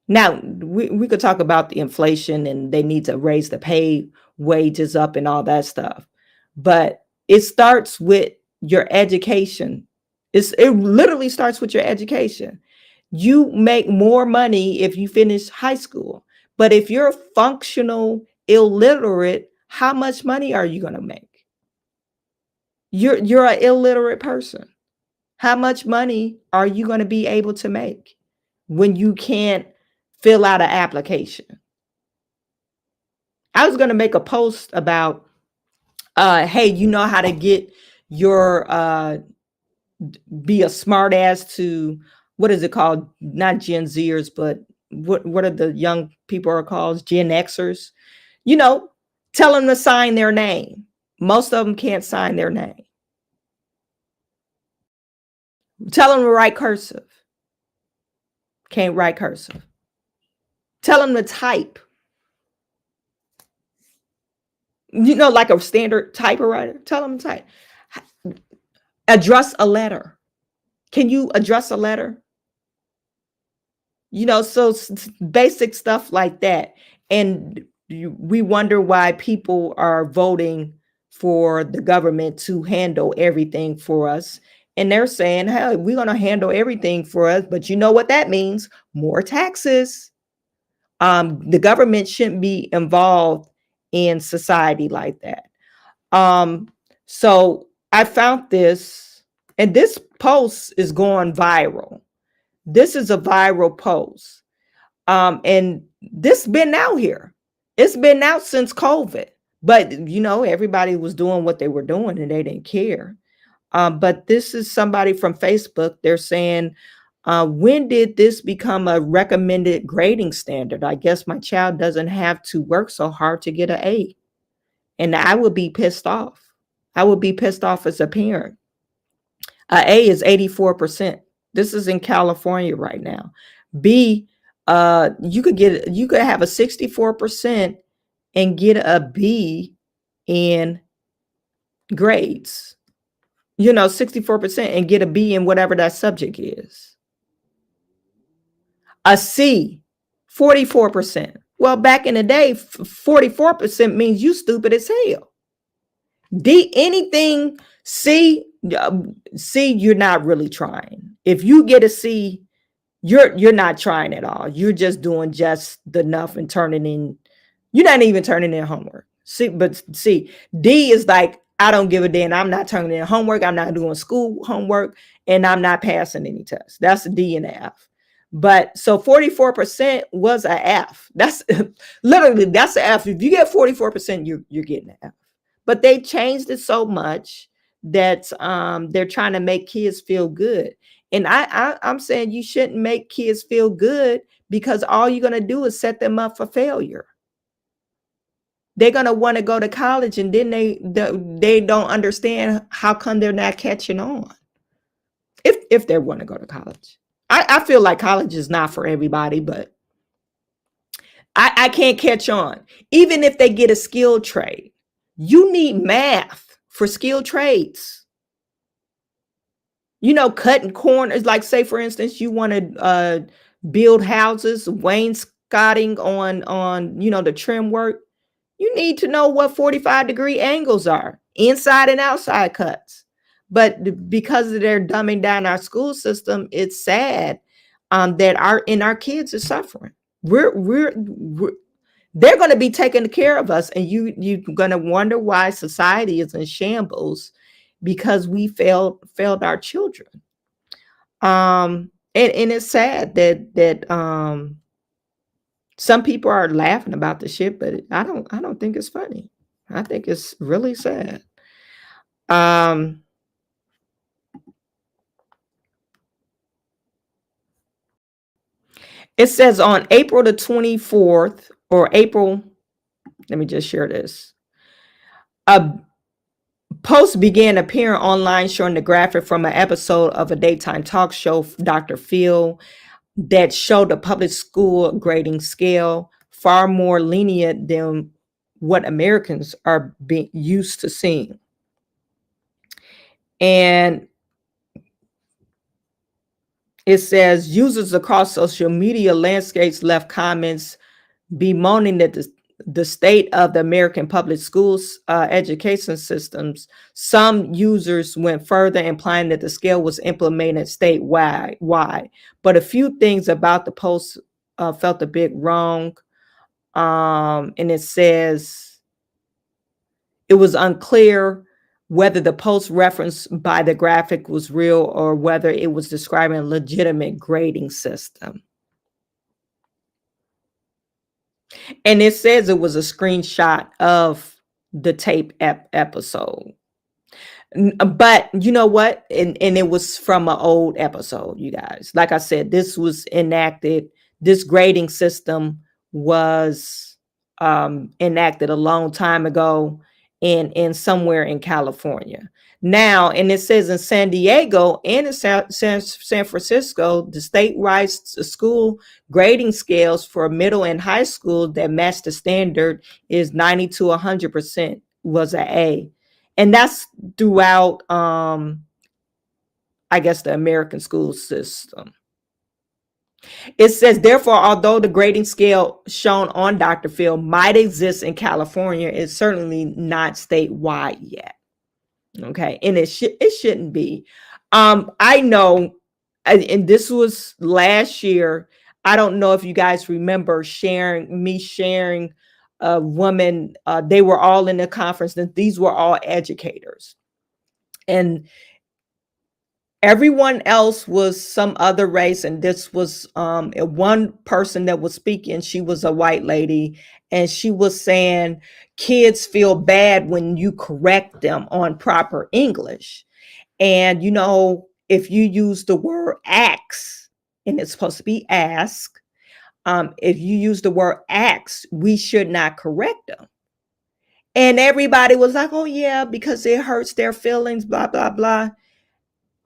Now, we could talk about the inflation and they need to raise the pay wages up and all that stuff. But it starts with your education. It literally starts with your education. You make more money if you finish high school. But if you're functional illiterate, how much money are you going to make? You're an illiterate person. How much money are you going to be able to make when you can't fill out an application? I was going to make a post about, hey, you know how to get your, be a smart ass to, what is it called? Not Gen Zers, but what are the young people are called? Gen Xers. Tell them to sign their name. Most of them can't sign their name. Tell them to write cursive. Can't write cursive. Tell them to type. Like a standard typewriter. Tell them to type. Address a letter. Can you address a letter? So basic stuff like that. And we wonder why people are voting for the government to handle everything for us. And they're saying, hey, we're going to handle everything for us. But you know what that means? More taxes. The government shouldn't be involved in society like that. So I found this, and this post is going viral. This is a viral post. And this been out here. It's been out since COVID. But, everybody was doing what they were doing and they didn't care. But this is somebody from Facebook. They're saying, when did this become a recommended grading standard? I guess my child doesn't have to work so hard to get an A. And I would be pissed off. I would be pissed off as a parent. A is 84%. This is in California right now. B, you could have a 64% and get a B in grades. 64% and get a B in whatever that subject is. A C, 44%. Well, back in the day, 44% means you stupid as hell. D, anything C, you're not really trying. If you get a C, you're not trying at all. You're just doing just enough and turning in. You're not even turning in homework. D is like, I don't give a damn. I'm not turning in homework. I'm not doing school homework, and I'm not passing any tests. That's a D and a F. But so 44% was a F. That's literally, that's a F. If you get 44%, you're getting an F. But they changed it so much that they're trying to make kids feel good. And I'm saying you shouldn't make kids feel good, because all you're going to do is set them up for failure. They're going to want to go to college, and then they don't understand how come they're not catching on. If they want to go to college. I feel like college is not for everybody, but I can't catch on. Even if they get a skilled trade, you need math for skilled trades. Cutting corners, like say, for instance, you want to build houses, wainscoting on the trim work. You need to know what 45-degree angles are, inside and outside cuts. But because they're dumbing down our school system, it's sad that our kids are suffering. They're going to be taking care of us, and you're going to wonder why society is in shambles, because we failed our children. And it's sad that some people are laughing about the shit, but I don't think it's funny. I think it's really sad. It says on April the 24th or April, let me just share this. A post began appearing online showing the graphic from an episode of a daytime talk show, Dr. Phil, that showed the public school grading scale far more lenient than what Americans are being used to seeing. And it says users across social media landscapes left comments bemoaning that the state of the American public schools education systems. Some users went further, implying that the scale was implemented statewide. But a few things about the post felt a bit wrong. And it says it was unclear whether the post referenced by the graphic was real or whether it was describing a legitimate grading system. And it says it was a screenshot of the tape episode. But you know what? And it was from an old episode, you guys. Like I said, this was enacted. This grading system was enacted a long time ago in somewhere in California. Now, and it says in San Diego and in San Francisco, the statewide school grading scales for middle and high school that match the standard is 90 to 100% was an A. And that's throughout, I guess, the American school system. It says, therefore, although the grading scale shown on Dr. Phil might exist in California, it's certainly not statewide yet. Okay, and it shouldn't be. I know, and this was last year. I don't know if you guys remember sharing a woman. They were all in the conference, and these were all educators, and everyone else was some other race, and this was one person that was speaking. She was a white lady, and she was saying kids feel bad when you correct them on proper English. And, you know, if you use the word ask, and it's supposed to be ask, if you use the word ask, we should not correct them. And everybody was like, oh, yeah, because it hurts their feelings, blah, blah, blah.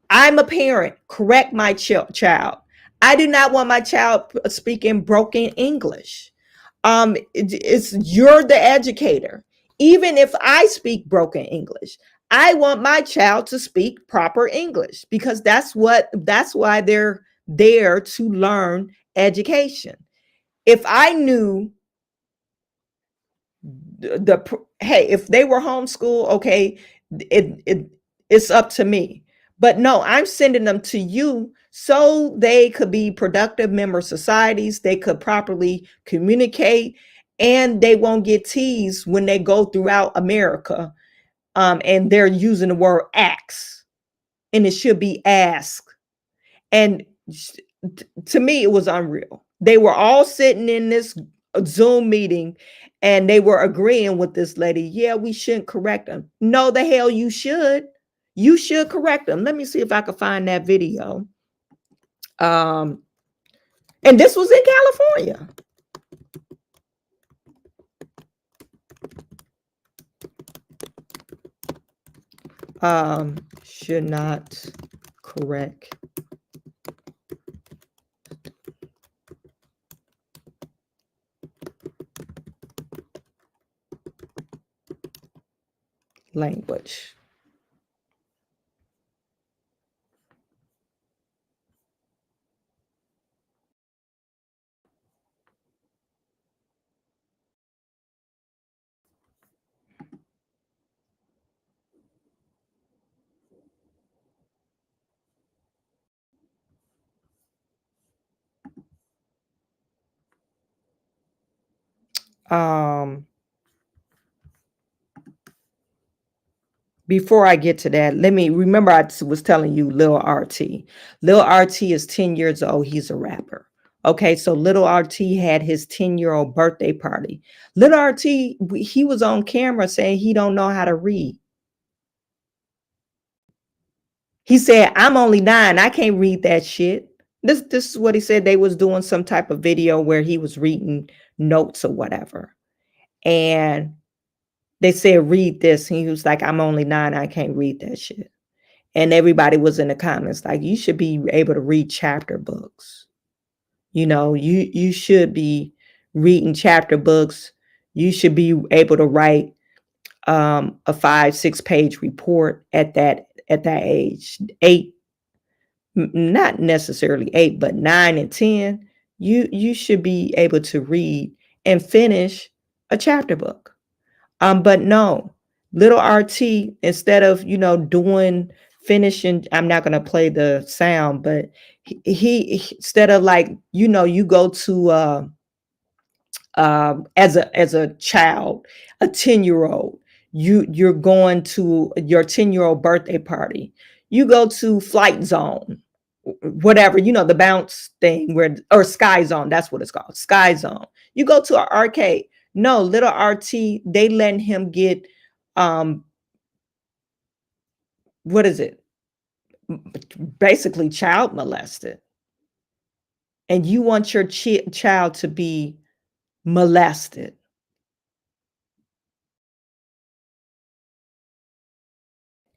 I'm a parent. Correct my child. I do not want my child speaking broken English. You're the educator. Even if I speak broken English, I want my child to speak proper English because that's why they're there to learn education. If I knew hey, if they were homeschooled, okay, it's up to me. But no, I'm sending them to you so they could be productive member societies, they could properly communicate, and they won't get teased when they go throughout America and they're using the word ask, and it should be ask. And to me, it was unreal. They were all sitting in this Zoom meeting and they were agreeing with this lady. Yeah, we shouldn't correct them. No, the hell you should. You should correct them. Let me see if I can find that video. And this was in California. Should not correct language. Before I get to that, let me remember I was telling you Lil RT. Lil RT is 10 years old. He's a rapper. Okay, so Little RT had his 10-year-old birthday party. Little RT, he was on camera saying he don't know how to read. He said, I'm only 9. I can't read that shit. This is what he said. They was doing some type of video where he was reading notes or whatever. And they said, read this. And he was like, I'm only 9. I can't read that shit. And everybody was in the comments like, you should be able to read chapter books. You know, you should be reading chapter books. You should be able to write a 5-6 page report at that age. 8, not necessarily 8, but 9 and 10. You should be able to read and finish a chapter book. But no, little RT, instead of, finishing, I'm not going to play the sound, but he instead of like, you go to, as a child, a 10-year-old, you're going to your 10-year-old birthday party. You go to Flight Zone, whatever, the bounce thing or Sky Zone, that's what it's called, Sky Zone. You go to an arcade. No, little RT, they letting him get, what is it? Basically child molested. And you want your child to be molested.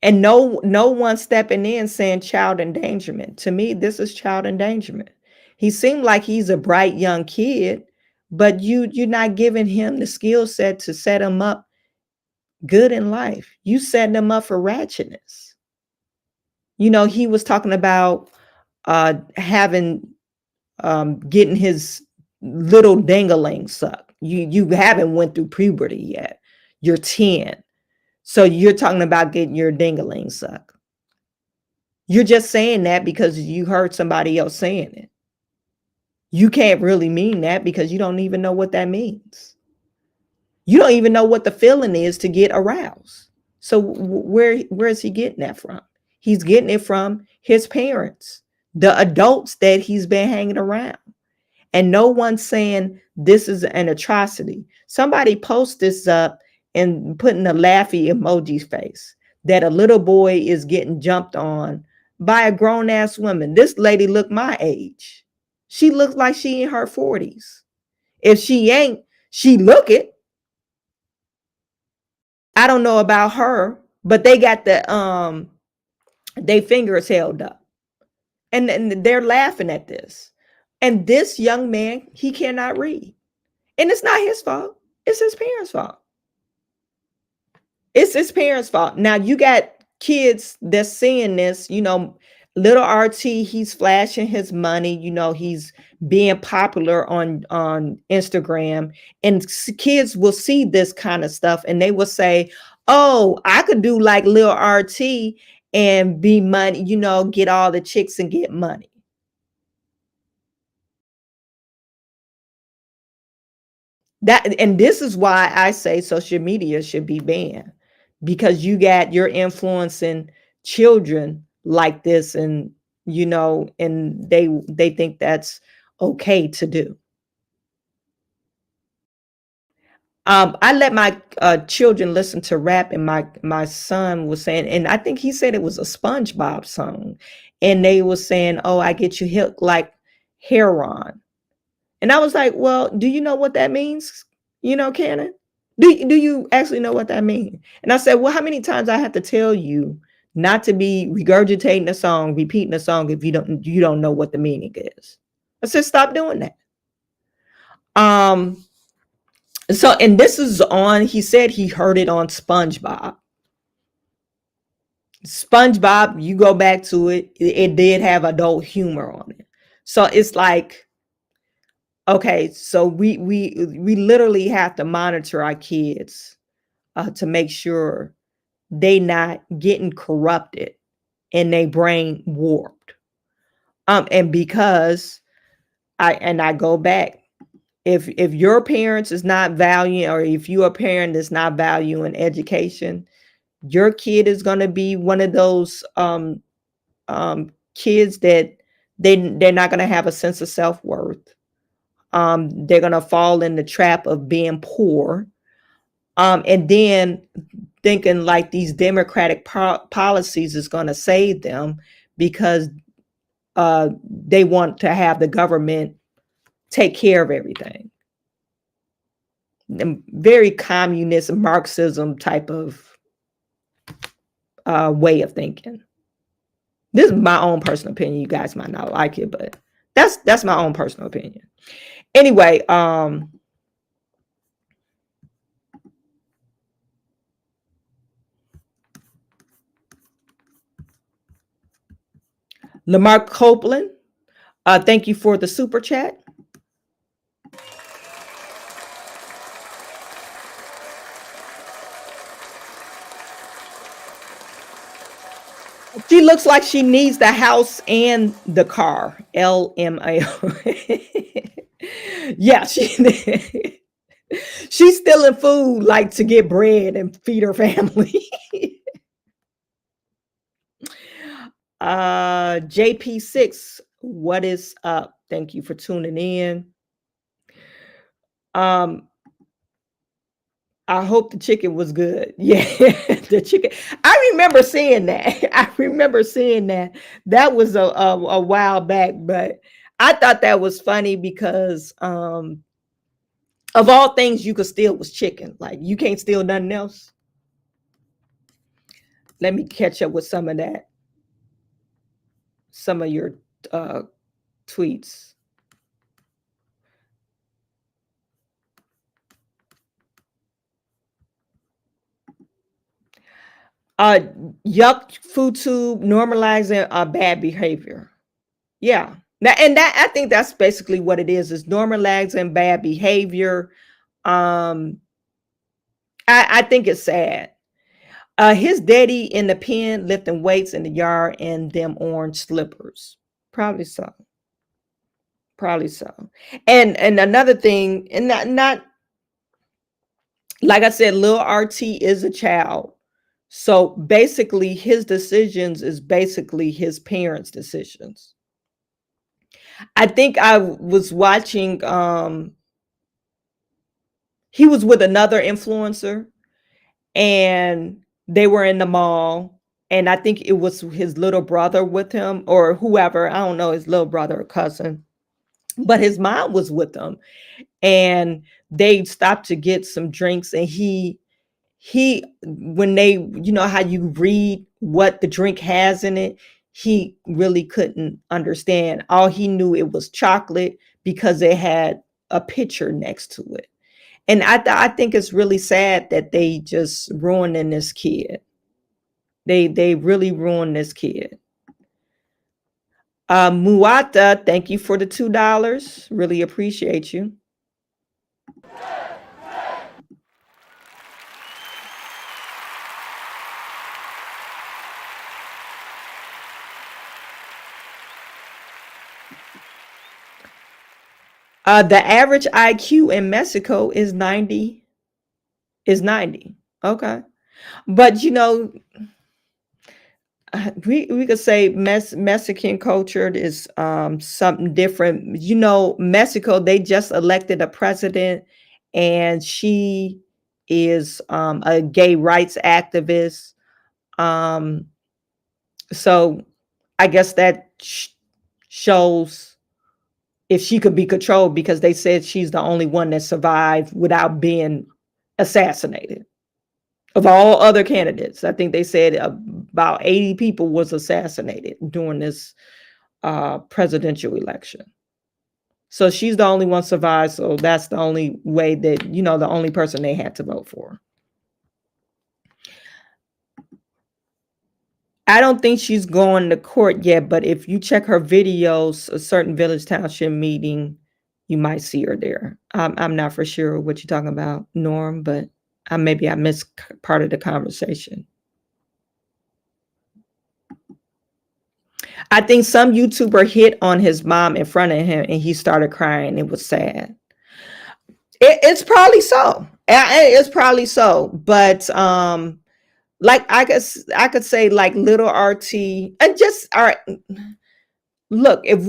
And no one stepping in saying child endangerment. To me, this is child endangerment. He seemed like he's a bright young kid, but you're not giving him the skill set to set him up good in life. You setting him up for ratchetness. He was talking about having getting his little ding-a-ling sucked. You haven't went through puberty yet. You're 10. So you're talking about getting your ding-a-ling sucked. You're just saying that because you heard somebody else saying it. You can't really mean that because you don't even know what that means. You don't even know what the feeling is to get aroused. So where is he getting that from? He's getting it from his parents, the adults that he's been hanging around. And no one's saying this is an atrocity. Somebody post this up and putting a laughy emoji face that a little boy is getting jumped on by a grown-ass woman. This lady looked my age. She looks like she in her 40s. If she ain't, she look it. I don't know about her, but they got the they fingers held up. And they're laughing at this. And this young man, he cannot read. And it's not his fault. It's his parents' fault. It's his parents' fault. Now you got kids that's seeing this, little RT, he's flashing his money, he's being popular on Instagram, and kids will see this kind of stuff and they will say, oh, I could do like little RT and be money, get all the chicks and get money. And this is why I say social media should be banned, because you're influencing children like this, and and they think that's okay to do. I let my children listen to rap, and my son was saying, and I think he said it was a SpongeBob song, and they were saying, oh, I get you hooked like heroin. And I was like, well, do you know what that means? Cannon? Do you actually know what that means? And I said, well, how many times I have to tell you not to be regurgitating a song, repeating a song if you don't know what the meaning is? I said, stop doing that. So, and this is on, he said he heard it on SpongeBob. SpongeBob, you go back to it, it did have adult humor on it. So it's like, okay, so we literally have to monitor our kids to make sure they not getting corrupted and they brain warped. And because I go back, if your parents is not valuing, or if you're a parent that's not valuing education, your kid is going to be one of those kids that they're not going to have a sense of self-worth. They're going to fall in the trap of being poor. And then thinking like these democratic policies is going to save them, because they want to have the government take care of everything. Very communist Marxism type of way of thinking. This is my own personal opinion. You guys might not like it, but that's my own personal opinion. Anyway, Lamar Copeland, thank you for the super chat. She looks like she needs the house and the car. LMAO. Yeah, she's stealing food like to get bread and feed her family. JP6, what is up? Thank you for tuning in. I hope the chicken was good. Yeah, the chicken. I remember seeing that. That was a while back, but I thought that was funny because of all things you could steal was chicken. Like you can't steal nothing else. Let me catch up with some of that. Some of your tweets. Yuck food tube normalizing bad behavior. Yeah. Now, and that I think that's basically what it is normalizing bad behavior. I think it's sad. His daddy in the pen lifting weights in the yard and them orange slippers. Probably so. And another thing, and not like I said, Lil RT is a child. So basically his decisions is basically his parents' decisions. I think I was watching, he was with another influencer and they were in the mall. And I think it was his little brother with him or whoever, I don't know, his little brother or cousin, but his mom was with them. And they stopped to get some drinks and he when they, you know how you read what the drink has in it, he really couldn't understand. All he knew it was chocolate because it had a picture next to it. And I think it's really sad that they just ruining this kid. They really ruined this kid. Muata, thank you for the $2. Really appreciate you. The average IQ in Mexico is 90. Okay. But you know, we could say Mexican culture is something different. You know, Mexico, they just elected a president and she is a gay rights activist. So I guess that shows if she could be controlled because they said she's the only one that survived without being assassinated. Of all other candidates, I think they said about 80 people was assassinated during this presidential election. So she's the only one survived. So that's the only way that, you know, the only person they had to vote for. I don't think she's going to court yet, but if you check her videos, a certain Village Township meeting, you might see her there. I'm not for sure what you're talking about, Norm, but maybe I missed part of the conversation. I think some YouTuber hit on his mom in front of him and he started crying. It was sad. It's probably so. It's probably so. But like I could say like little RT and just all right. Look, if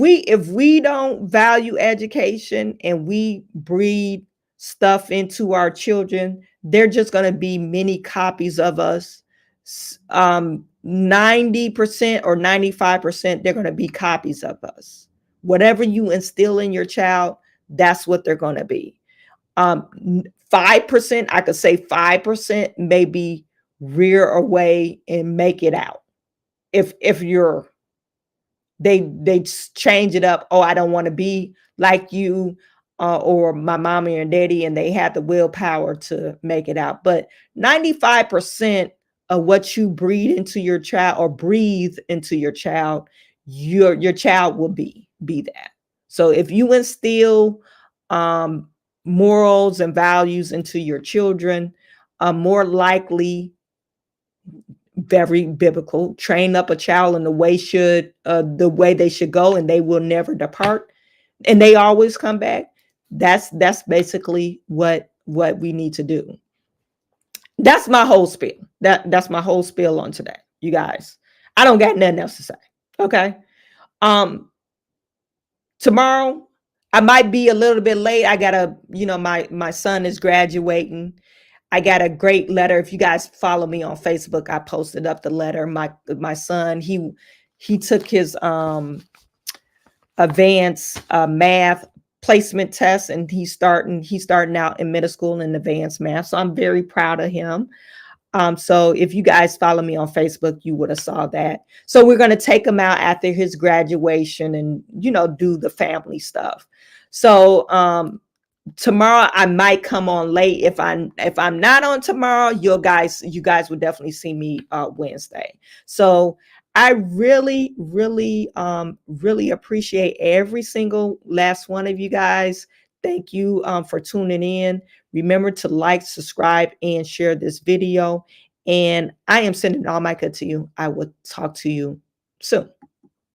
we don't value education and we breed stuff into our children, they're just going to be many copies of us. 90% or 95%, they're going to be copies of us. Whatever you instill in your child, that's what they're going to be. 5%, I could say 5% maybe rear away and make it out. If you're, they change it up. Oh, I don't want to be like you, or my mommy and daddy, and they have the willpower to make it out. But 95% of what you breed into your child or breathe into your child, your child will be that. So if you instill morals and values into your children, more likely, very biblical, train up a child in the way they should go, and they will never depart, and they always come back. That's basically what we need to do. That's my whole spiel. That's my whole spiel on today, you guys. I don't got nothing else to say. Okay. Tomorrow I might be a little bit late. I gotta, my son is graduating. I got a great letter. If you guys follow me on Facebook, I posted up the letter. My son, he took his advanced math placement test, and he's starting out in middle school in advanced math. So I'm very proud of him. So if you guys follow me on Facebook, you would have saw that. So we're going to take him out after his graduation and, do the family stuff. So, tomorrow I might come on late. If I'm not on tomorrow, you guys will definitely see me Wednesday. So I really appreciate every single last one of you guys. Thank you for tuning in. Remember to like, subscribe, and share this video. And I am sending all my good to you. I will talk to you soon.